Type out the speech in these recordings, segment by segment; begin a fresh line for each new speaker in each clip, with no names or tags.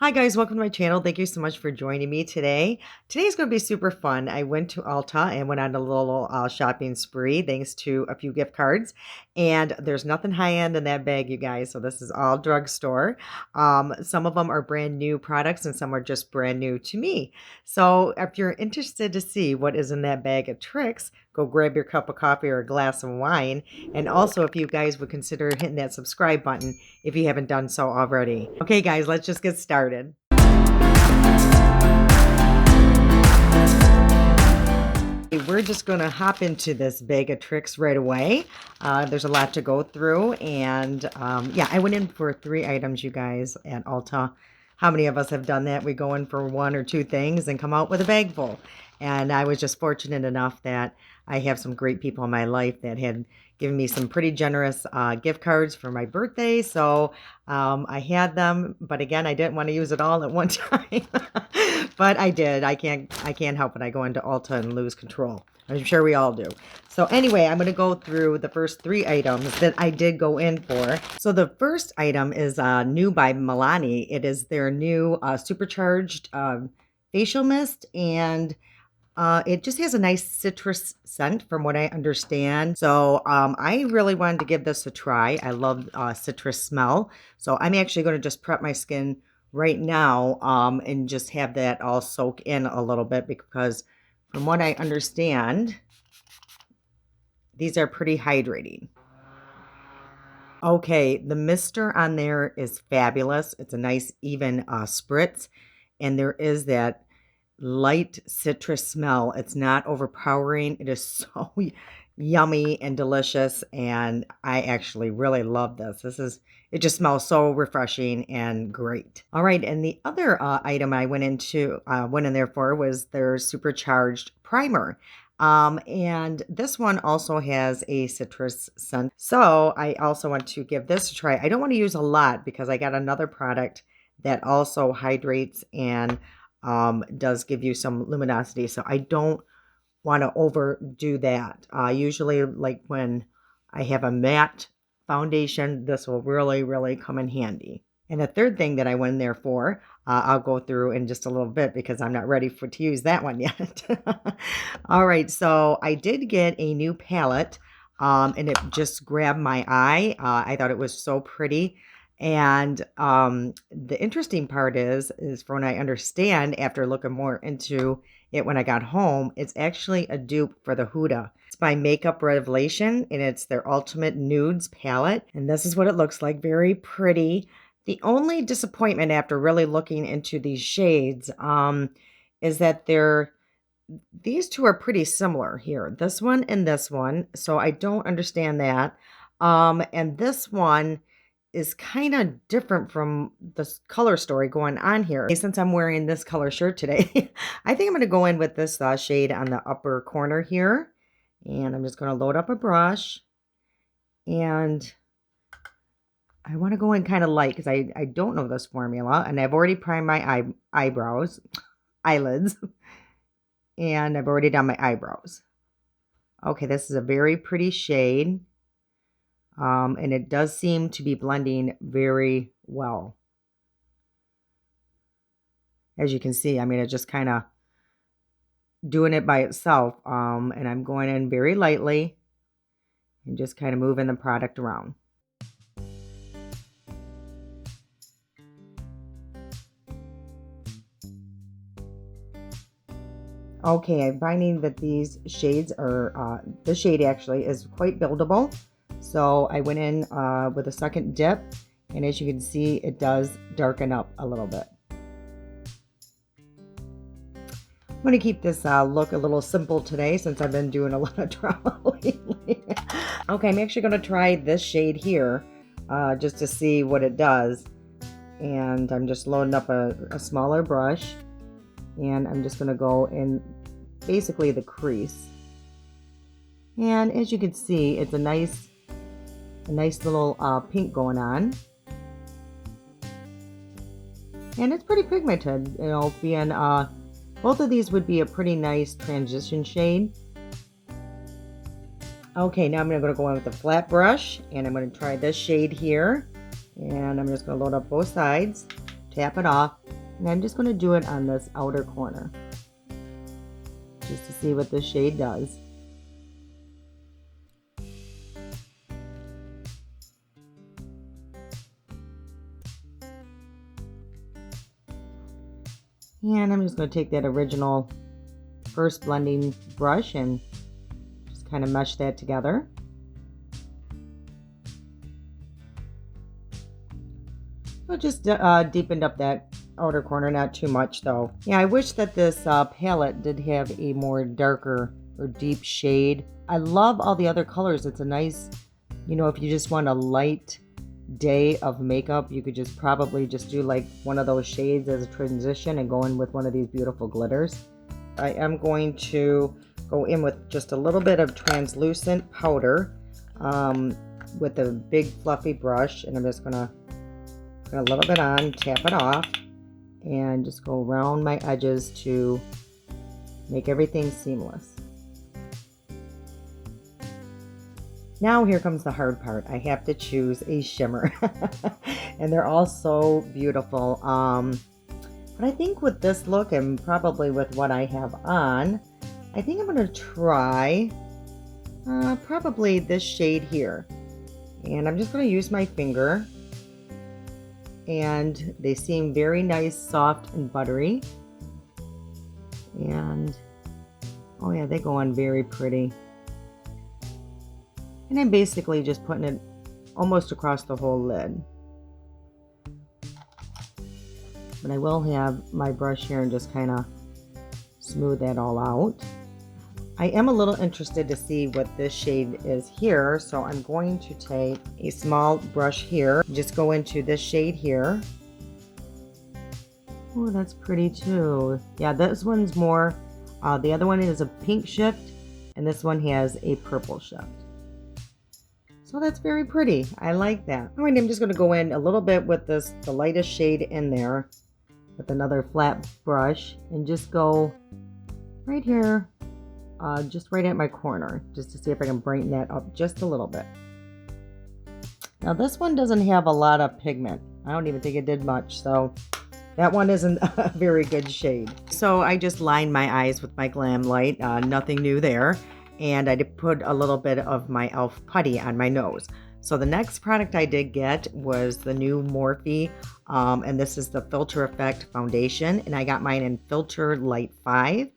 Hi guys, welcome to my channel. Thank you so much for joining me today. Today's going to be super fun. I went to Ulta and went on a little shopping spree thanks to a few gift cards. And there's nothing high end in that bag, you guys. So this is all drugstore. Some of them are brand new products and some are just brand new to me. So if you're interested to see what is in that bag of tricks, go grab your cup of coffee or a glass of wine. And also if you guys would consider hitting that subscribe button if you haven't done so already. Okay, guys, let's just get started. We're just going to hop into this bag of tricks right away. There's a lot to go through. And yeah, I went in for 3 items, you guys, at Ulta. How many of us have done that? We go in for 1 or 2 things and come out with a bag full. And I was just fortunate enough that I have some great people in my life that had given me some pretty generous gift cards for my birthday. So I had them, but again, I didn't want to use it all at one time. But I did. I can't help it. I go into Ulta and lose control. I'm sure we all do. So anyway, I'm going to go through the first 3 items that I did go in for. So the first item is new by Milani. It is their new supercharged facial mist, and it just has a nice citrus scent from what I understand. So I really wanted to give this a try. I love citrus smell. So I'm actually going to just prep my skin right now and just have that all soak in a little bit, because from what I understand, these are pretty hydrating. Okay, the mister on there is fabulous. It's a nice even spritz, and there is that light citrus smell. It's not overpowering. It is so yummy and delicious, and I actually really love this. It just smells so refreshing and great. All right, and the other item I went in there for was their supercharged primer. And this one also has a citrus scent. So I also want to give this a try. I don't want to use a lot because I got another product that also hydrates and does give you some luminosity. So I don't want to overdo that. Usually, like when I have a matte foundation, this will really, really come in handy. And the third thing that I went in there for, I'll go through in just a little bit because I'm not ready to use that one yet. All right, so I did get a new palette, and it just grabbed my eye. I thought it was so pretty. And the interesting part is from what I understand, after looking more into it when I got home, it's actually a dupe for the Huda. It's by Makeup Revelation, and it's their Ultimate Nudes palette. And this is what it looks like. Very pretty. The only disappointment after really looking into these shades is that these two are pretty similar here. This one and this one. So I don't understand that. And this one is kind of different from the color story going on here. Since I'm wearing this color shirt today, I think I'm going to go in with this shade on the upper corner here. And I'm just going to load up a brush. And I want to go in kind of light because I don't know this formula. And I've already primed my eyelids. And I've already done my eyebrows. Okay, this is a very pretty shade. And it does seem to be blending very well. As you can see, I mean, it's just kind of doing it by itself. And I'm going in very lightly and just kind of moving the product around. Okay, I'm finding that these shades are, this shade actually is quite buildable. So I went in with a second dip, and as you can see, it does darken up a little bit. I'm going to keep this look a little simple today since I've been doing a lot of drama lately. Okay, I'm actually going to try this shade here just to see what it does. And I'm just loading up a smaller brush. And I'm just going to go in basically the crease. And as you can see, it's a nice little pink going on. And it's pretty pigmented, you know, being both of these would be a pretty nice transition shade. Okay, now I'm going to go in with a flat brush, and I'm going to try this shade here. And I'm just going to load up both sides. tap it off, and I'm just going to do it on this outer corner just to see what this shade does. And I'm just going to take that original first blending brush and just kind of mesh that together. So just deepened up that outer corner, not too much though. Yeah, I wish that this palette did have a more darker or deep shade. I love all the other colors. It's a nice, you know, if you just want a light day of makeup, you could just probably just do like one of those shades as a transition and go in with one of these beautiful glitters. I am going to go in with just a little bit of translucent powder with a big fluffy brush, and I'm just gonna put a little bit on, tap it off, and just go around my edges to make everything seamless. Now here comes the hard part. I have to choose a shimmer. And they're all so beautiful. But I think with this look and probably with what I have on, I think I'm going to try probably this shade here. And I'm just going to use my finger. And they seem very nice, soft, and buttery. And, oh yeah, they go on very pretty. And I'm basically just putting it almost across the whole lid. But I will have my brush here and just kind of smooth that all out. I am a little interested to see what this shade is here, so I'm going to take a small brush here, just go into this shade here. Oh, that's pretty too. Yeah, this one's more, the other one is a pink shift, and this one has a purple shift. So that's very pretty. I like that. All right, I'm just going to go in a little bit with this, the lightest shade in there with another flat brush, and just go right here, just right at my corner, just to see if I can brighten that up just a little bit. Now this one doesn't have a lot of pigment. I don't even think it did much, so that one isn't a very good shade. So I just lined my eyes with my Glam Light, nothing new there. And I did put a little bit of my e.l.f. putty on my nose. So the next product I did get was the new Morphe, and this is the Filter Effect Foundation, and I got mine in Filter Light 5.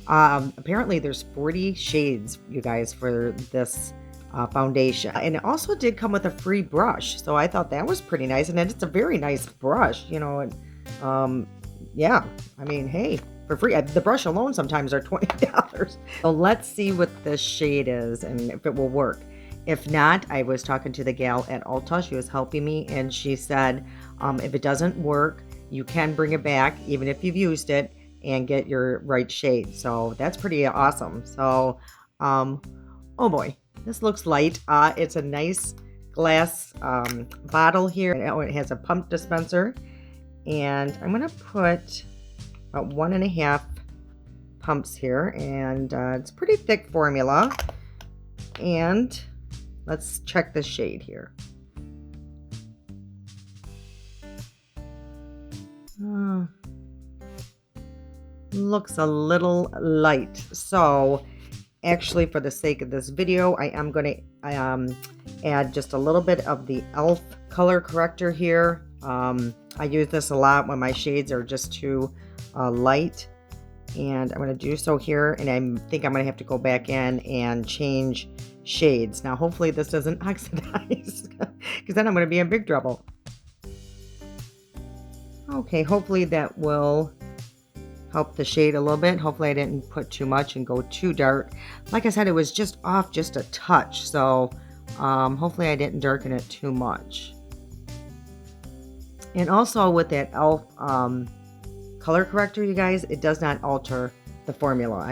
Apparently there's 40 shades, you guys, for this foundation. And it also did come with a free brush, so I thought that was pretty nice, and it's a very nice brush, you know, and yeah, I mean, hey, for free. The brush alone sometimes are $20. So let's see what this shade is and if it will work. If not, I was talking to the gal at Ulta. She was helping me, and she said if it doesn't work, you can bring it back even if you've used it and get your right shade. So that's pretty awesome. So, oh boy, this looks light. It's a nice glass bottle here. It has a pump dispenser, and I'm gonna put about 1.5 pumps here, and it's pretty thick formula. And let's check the shade here. Looks a little light. So actually, for the sake of this video, I am going to add just a little bit of the e.l.f. color corrector here. I use this a lot when my shades are just too light, and I'm going to do so here, and I think I'm going to have to go back in and change shades. Now hopefully this doesn't oxidize, because then I'm going to be in big trouble. Okay, hopefully that will help the shade a little bit. Hopefully I didn't put too much and go too dark. Like I said, it was just off just a touch, so hopefully I didn't darken it too much. And also with that e.l.f. color corrector, you guys, it does not alter the formula.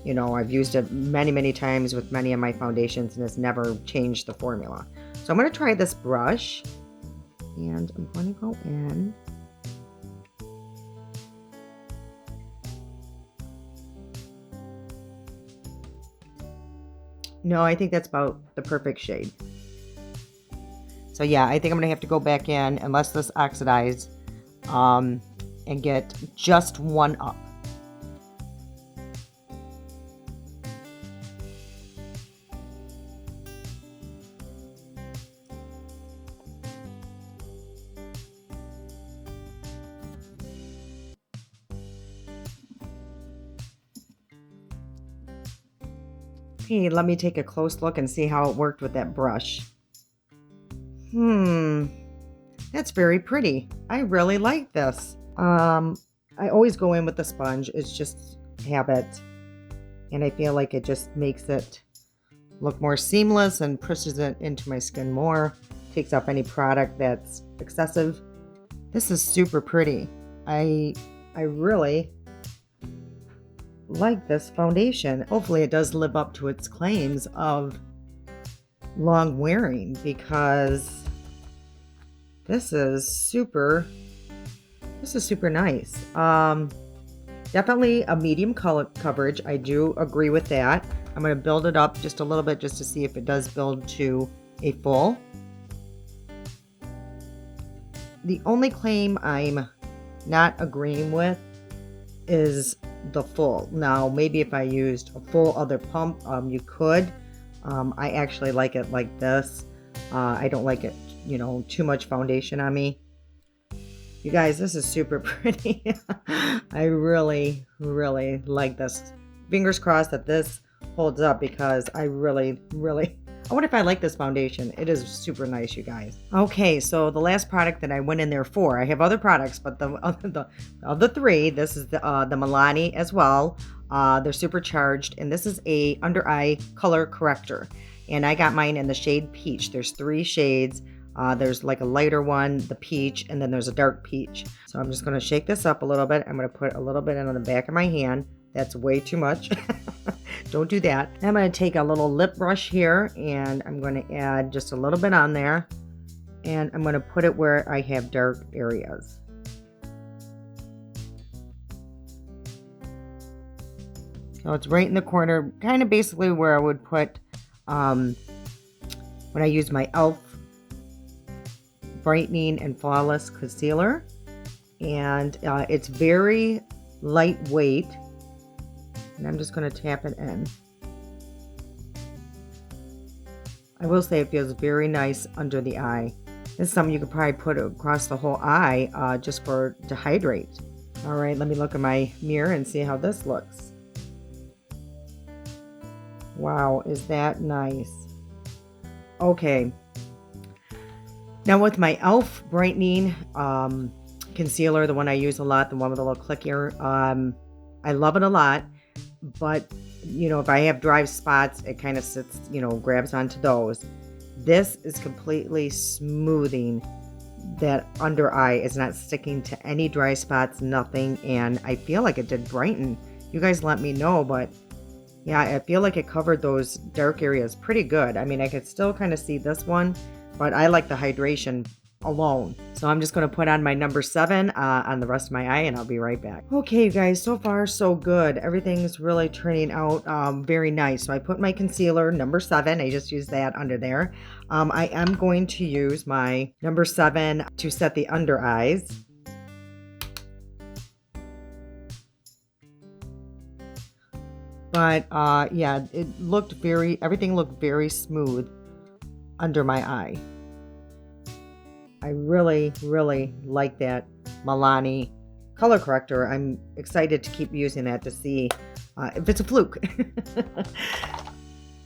You know, I've used it many times with many of my foundations, and it's never changed the formula. So I'm going to try this brush, and I'm going to go in. No, I think that's about the perfect shade. So yeah, I think I'm going to have to go back in, unless this oxidized. and get just one up. Okay, let me take a close look and see how it worked with that brush. That's very pretty. I really like this. I always go in with the sponge. It's just habit. And I feel like it just makes it look more seamless and pushes it into my skin more. Takes off any product that's excessive. This is super pretty. I really like this foundation. Hopefully it does live up to its claims of long wearing, because this is super nice. Definitely a medium color coverage. I do agree with that. I'm going to build it up just a little bit just to see if it does build to a full. The only claim I'm not agreeing with is the full. Now, maybe if I used a full other pump, you could. I actually like it like this. I don't like it, too much foundation on me. You guys, this is super pretty. I really, really like this. Fingers crossed that this holds up, because I really, I wonder if I like this foundation. It is super nice, you guys. Okay, so the last product that I went in there for, I have other products, but of the three, this is the Milani as well. They're supercharged, and this is a under eye color corrector. And I got mine in the shade peach. There's 3 shades. There's like a lighter one, the peach, and then there's a dark peach. So I'm just going to shake this up a little bit. I'm going to put a little bit in on the back of my hand. That's way too much. Don't do that. I'm going to take a little lip brush here, and I'm going to add just a little bit on there. And I'm going to put it where I have dark areas. So it's right in the corner, kind of basically where I would put when I use my e.l.f. Brightening and Flawless Concealer. And it's very lightweight. And I'm just going to tap it in. I will say it feels very nice under the eye. This is something you could probably put across the whole eye just to hydrate. All right, let me look in my mirror and see how this looks. Wow, is that nice? Okay. Now with my e.l.f. Brightening Concealer, the one I use a lot, the one with a little click here, I love it a lot. But, if I have dry spots, it kind of sits, grabs onto those. This is completely smoothing that under eye. It's not sticking to any dry spots, nothing. And I feel like it did brighten. You guys let me know, but yeah, I feel like it covered those dark areas pretty good. I mean, I could still kind of see this one, but I like the hydration alone. So I'm just going to put on my number 7 on the rest of my eye, and I'll be right back. Okay, you guys, so far so good. Everything's really turning out very nice. So I put my concealer, number 7. I just used that under there. I am going to use my number 7 to set the under eyes. But yeah, everything looked very smooth under my eye. I really, really like that Milani color corrector. I'm excited to keep using that to see if it's a fluke.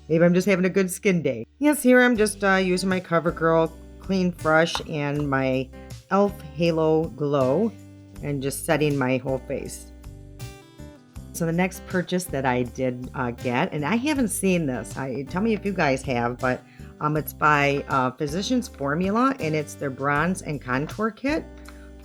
Maybe I'm just having a good skin day. Yes, here I'm just using my CoverGirl Clean Fresh and my e.l.f. Halo Glow and just setting my whole face. So the next purchase that I did get, and I haven't seen this. Tell me if you guys have, but it's by Physicians Formula, and it's their bronze and contour kit.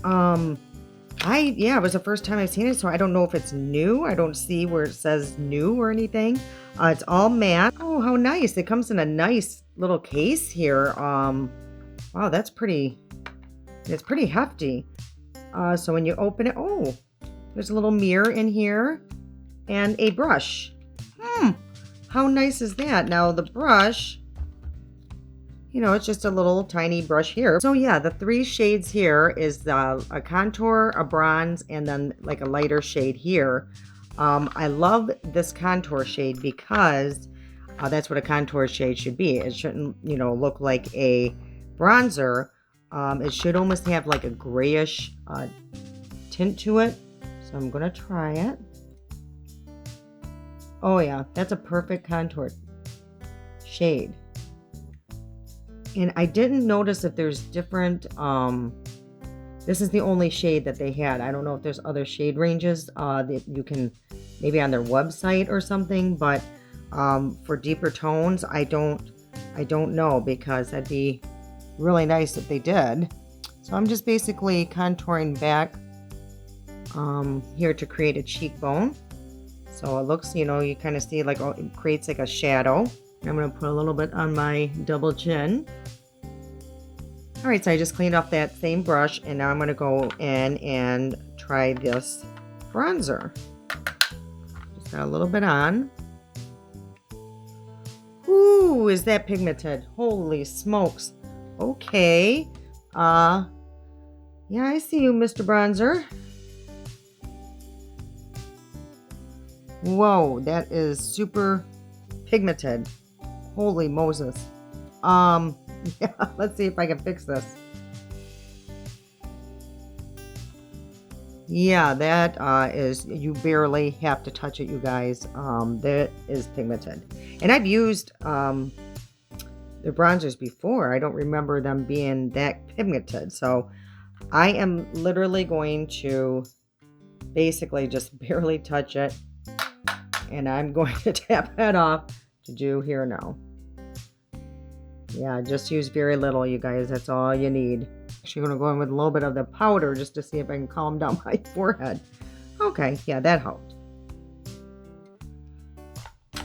It was the first time I've seen it, so I don't know if it's new. I don't see where it says new or anything. It's all matte. Oh, how nice. It comes in a nice little case here. Wow, that's pretty, it's pretty hefty. So when you open it, oh, there's a little mirror in here and a brush. How nice is that? Now the brush, you know, it's just a little tiny brush here. So yeah, the 3 shades here is a contour, a bronze, and then like a lighter shade here. I love this contour shade because that's what a contour shade should be. It shouldn't, you know, look like a bronzer. It should almost have like a grayish tint to it. So I'm gonna try it. Oh yeah, that's a perfect contour shade. And I didn't notice if there's different, this is the only shade that they had. I don't know if there's other shade ranges that you can, maybe on their website or something, but for deeper tones, I don't know, because that'd be really nice if they did. So I'm just basically contouring back here to create a cheekbone. So it looks, you know, you kind of see like, oh, it creates like a shadow. I'm going to put a little bit on my double chin. All right, so I just cleaned off that same brush, and now I'm going to go in and try this bronzer. Just got a little bit on. Ooh, is that pigmented? Holy smokes. Okay. Yeah, I see you, Mr. Bronzer. Whoa, that is super pigmented. Holy Moses. Yeah, let's see if I can fix this. Yeah, that is, you barely have to touch it, you guys. That is pigmented. And I've used the bronzers before. I don't remember them being that pigmented. So I am literally going to basically just barely touch it. And I'm going to tap that off to do here now. Yeah, just use very little, you guys. That's all you need. Actually, going to go in with a little bit of the powder just to see if I can calm down my forehead. Okay, yeah, that helped.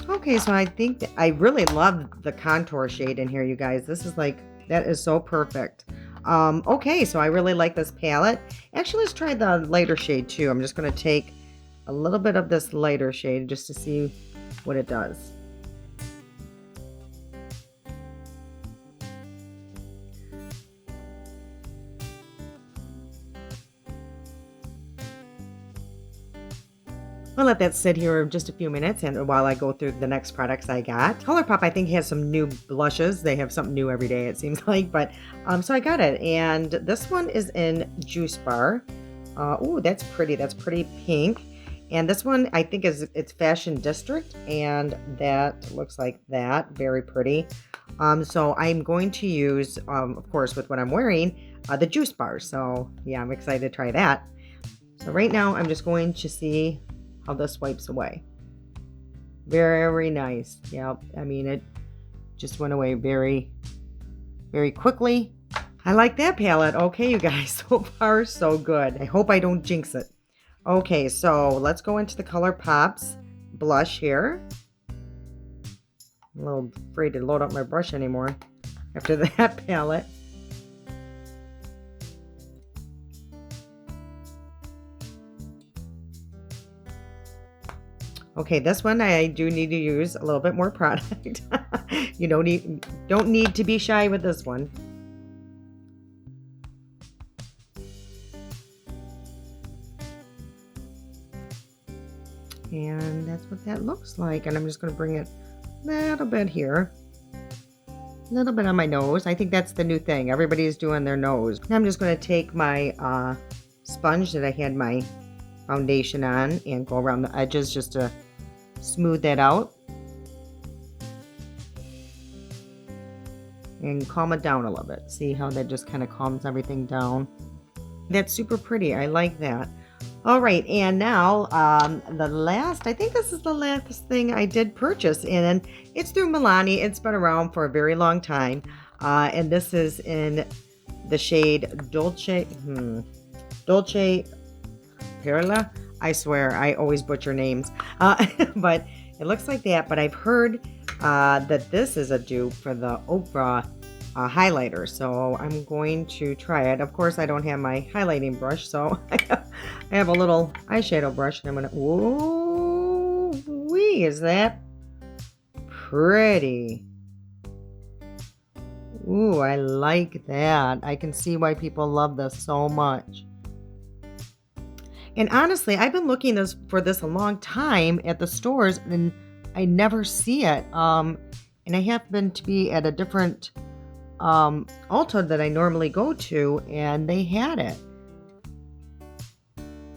Okay, so I think that I really love the contour shade in here, you guys. This is like, that is so perfect. Okay, so I really like this palette. Actually, let's try the lighter shade too. I'm just going to take a little bit of this lighter shade just to see what it does. I'll let that sit here just a few minutes, and while I go through the next products I got. ColourPop, I think, has some new blushes. They have something new every day, it seems like. But so I got it, and this one is in Juice Bar. Oh, that's pretty. That's pretty pink. And this one, I think, it's Fashion District, and that looks like that. Very pretty. So I'm going to use, of course, with what I'm wearing, the Juice Bar. So yeah, I'm excited to try that. So right now, I'm just going to see how this wipes away. Very nice. Yep. I mean, it just went away very, very quickly. I like that palette. Okay, you guys, so far so good. I hope I don't jinx it. Okay, so let's go into the ColourPop's blush here. I'm a little afraid to load up my brush anymore after that palette. Okay, this one I do need to use a little bit more product. You don't need to be shy with this one. And that's what that looks like. And I'm just going to bring it a little bit here. A little bit on my nose. I think that's the new thing. Everybody's doing their nose. Now I'm just going to take my sponge that I had my foundation on and go around the edges just to smooth that out. And calm it down a little bit. See how that just kind of calms everything down. That's super pretty. I like that. All right, and now I think this is the last thing I did purchase, and it's through Milani. It's been around for a very long time, and this is in the shade Dolce Perla. I swear, I always butcher names, but it looks like that. But I've heard that this is a dupe for the Oprah highlighter, so I'm going to try it. Of course, I don't have my highlighting brush, so I have a little eyeshadow brush, and I'm gonna. Ooh, wee! Is that pretty? Ooh, I like that. I can see why people love this so much. And honestly, I've been looking for this a long time at the stores and I never see it. And I happen to be at a different Ulta that I normally go to, and they had it.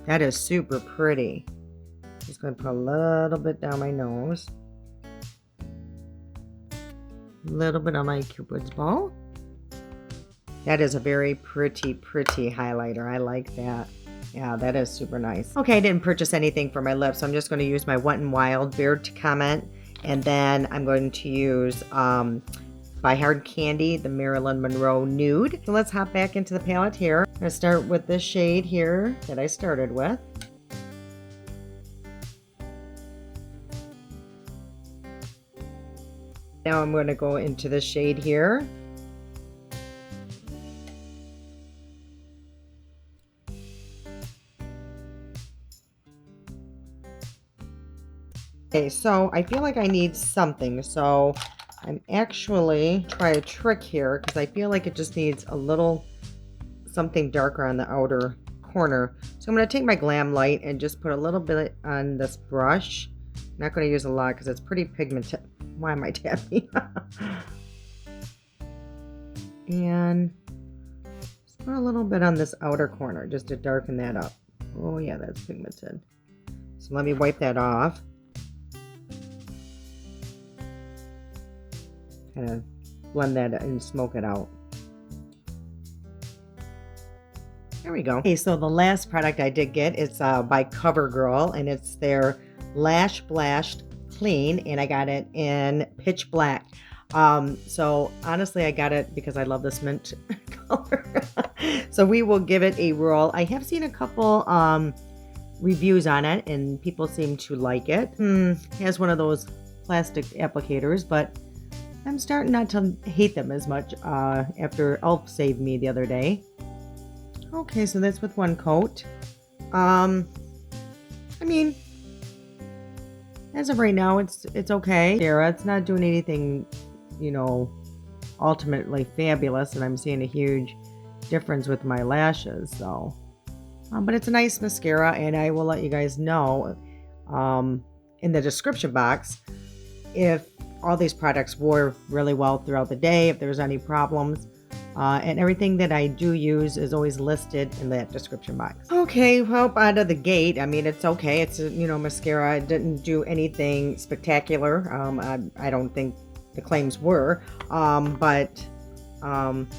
That is super pretty. Just going to put a little bit down my nose. A little bit on my Cupid's bow. That is a very pretty highlighter. I like that. Yeah, that is super nice. Okay, I didn't purchase anything for my lips, so I'm just going to use my Wet n Wild Beard to Comment. And then I'm going to use by Hard Candy, the Marilyn Monroe Nude. So let's hop back into the palette here. I'm going to start with this shade here that I started with. Now I'm going to go into the shade here. Okay, so I feel like I need something, so I'm actually try a trick here because I feel like it just needs a little something darker on the outer corner. So I'm going to take my Glam Light and just put a little bit on this brush. I'm not going to use a lot because it's pretty pigmented. Why am I tapping? And just put a little bit on this outer corner just to darken that up. Oh yeah, that's pigmented. So let me wipe that off. Kind of blend that and smoke it out. There we go. Okay, so the last product I did get, it's by CoverGirl, and it's their Lash Blast Clean, and I got it in pitch black. So honestly, I got it because I love this mint color. So we will give it a roll. I have seen a couple reviews on it, and people seem to like it. It has one of those plastic applicators, but I'm starting not to hate them as much after Elf saved me the other day. Okay, so that's with one coat. I mean, as of right now, it's okay. Sarah, it's not doing anything, you know, ultimately fabulous, and I'm seeing a huge difference with my lashes. So, but it's a nice mascara, and I will let you guys know in the description box if all these products wore really well throughout the day, if there's any problems. And everything that I do use is always listed in that description box. Okay, well, out of the gate, I mean, it's okay. It's a, you know, mascara. It didn't do anything spectacular. I don't think the claims were, but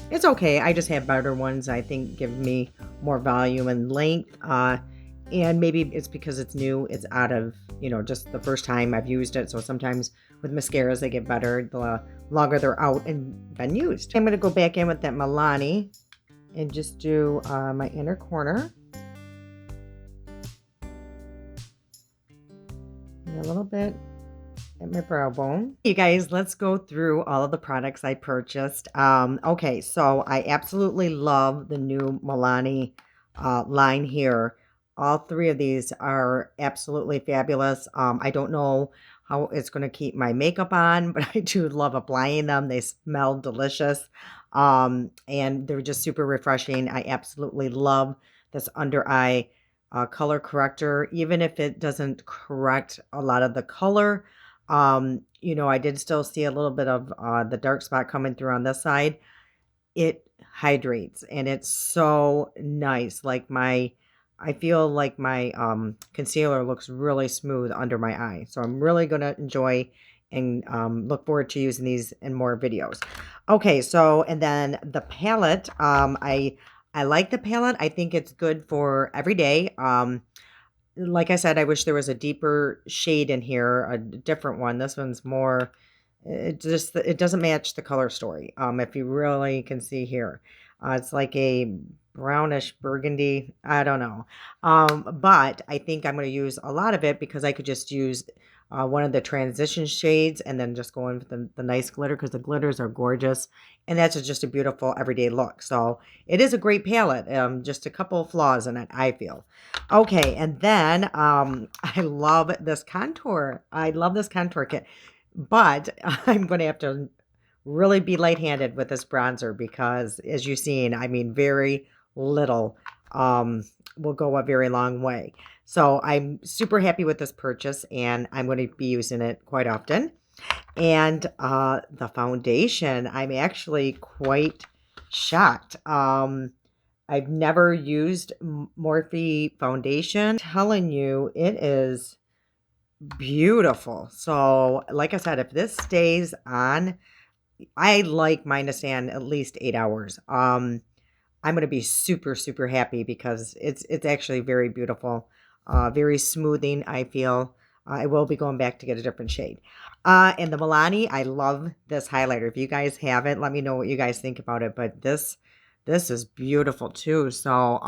it's okay. I just have better ones. I think give me more volume and length. And maybe it's because it's new. It's out of, you know, just the first time I've used it. So sometimes with mascaras, they get better the longer they're out and been used. I'm going to go back in with that Milani and just do my inner corner. And a little bit at my brow bone. You guys, let's go through all of the products I purchased. Okay, so I absolutely love the new Milani line here. All three of these are absolutely fabulous. I don't know how it's going to keep my makeup on, but I do love applying them. They smell delicious. And they're just super refreshing. I absolutely love this under eye color corrector, even if it doesn't correct a lot of the color. You know, I did still see a little bit of the dark spot coming through on this side. It hydrates and it's so nice. Like I feel like my concealer looks really smooth under my eye. So I'm really going to enjoy and look forward to using these in more videos. Okay, so, and then the palette, I like the palette. I think it's good for every day. Like I said, I wish there was a deeper shade in here, a different one. This one's more, it doesn't match the color story. If you really can see here, it's like a brownish burgundy. I don't know. But I think I'm going to use a lot of it because I could just use one of the transition shades and then just go in with the nice glitter because the glitters are gorgeous. And that's just a beautiful everyday look. So it is a great palette. Just a couple of flaws in it, I feel. Okay, and then I love this contour. I love this contour kit. But I'm going to have to really be light-handed with this bronzer because, as you've seen, I mean, very little will go a very long way. So I'm super happy with this purchase, and I'm going to be using it quite often. And the foundation, I'm actually quite shocked. I've never used Morphe foundation. Telling you, it is beautiful. So, like I said, if this stays on, I like mine to stand at least 8 hours. I'm gonna be super, super happy because it's actually very beautiful, very smoothing, I feel. I will be going back to get a different shade. And the Milani, I love this highlighter. If you guys have it, let me know what you guys think about it. But this is beautiful too. So,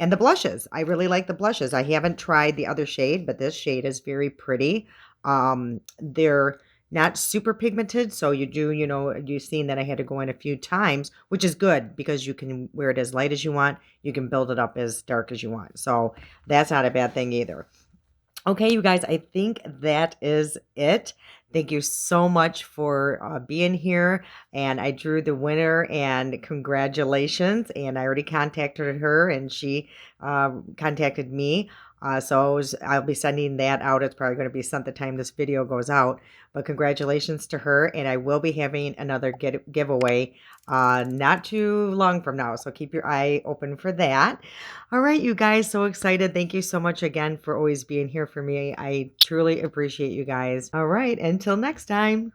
and the blushes, I really like the blushes. I haven't tried the other shade, but this shade is very pretty. They're not super pigmented, so you do, you've seen that I had to go in a few times, which is good because you can wear it as light as you want. You can build it up as dark as you want. So that's not a bad thing either. Okay, you guys, I think that is it. Thank you so much for being here. And I drew the winner, and congratulations. And I already contacted her, and she contacted me. I'll be sending that out. It's probably going to be the time this video goes out. But congratulations to her. And I will be having another giveaway not too long from now. So keep your eye open for that. All right, you guys, so excited. Thank you so much again for always being here for me. I truly appreciate you guys. All right, until next time.